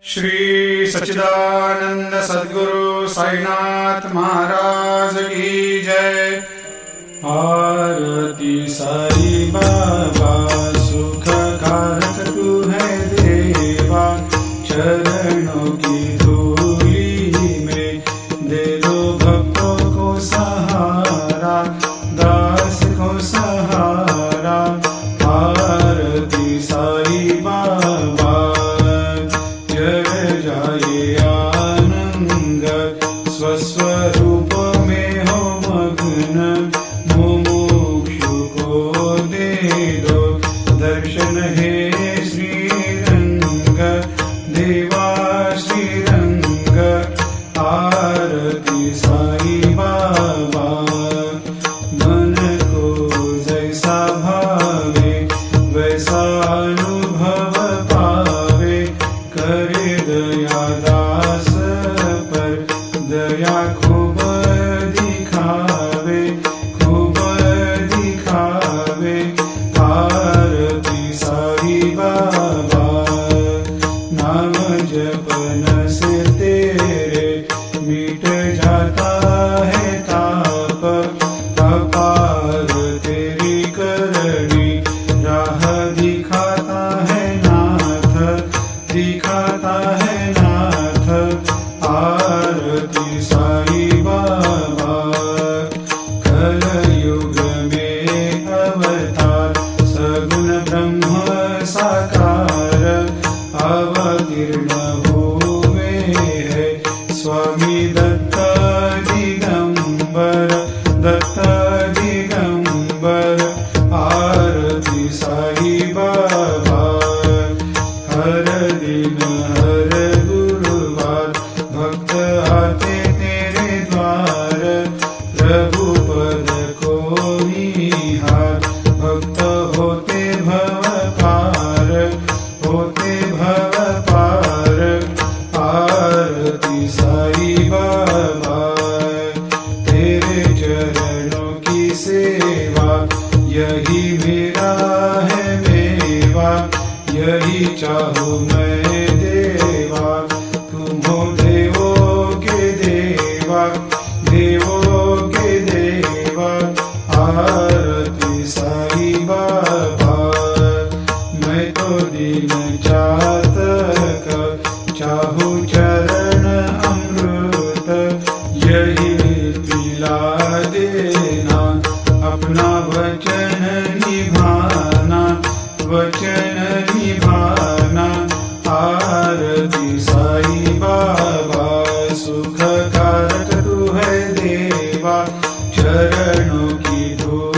श्री सच्चिदानंद सद्गुरु साईनाथ महाराज की जय। आरती साई बाबा सुख कारक तू है देवा, चरणों की धूली में दे दो भक्तों को सहारा, दास को सहारा। आरती साई बाबा जय जाए आनंद, स्वस्वरूप में हो मग्न, मुमुक्षु को दे दो दर्शन हे श्रीरंग, देवा श्रीरंग। आरती साई बाबा मन को जैसा भावे वैसा अनुभव पावे, करे दया दास पर दया खूब दिखावे, खूब दिखावे। आरती साई बाबा नाम जपन से तेरे मिट जाता है ताप, अपार तेरी करनी राह दिखाता है नाथ, दिखाता है नाथ। आरती साई बाबा कलयुग में अवतार, सगुण ब्रह्म साकार अवतीर्ण हुए है स्वामी दत्त दिगंबर, दत्त दिगंबर। आरती साई बाबा हर दिन हर गुरुवार भक्त आते तेरे द्वार, रघुपद को निहार भक्त होते भव पार, होते भव पार। आरती साई बाबा तेरे चरणों की सेवा, यही मेरा है मेवा, यही चाहूँ मैं देवा। तुम हो देवों के देवा, देवों के देवा। आरती साई बाबा मैं तो दीन चातक, चाहूँ चरण अमृत, यही पिला देना, अपना वचन निभाना, वचन निभाना। आरती साई बाबा सुख कारक तू है देवा, चरणों की धूल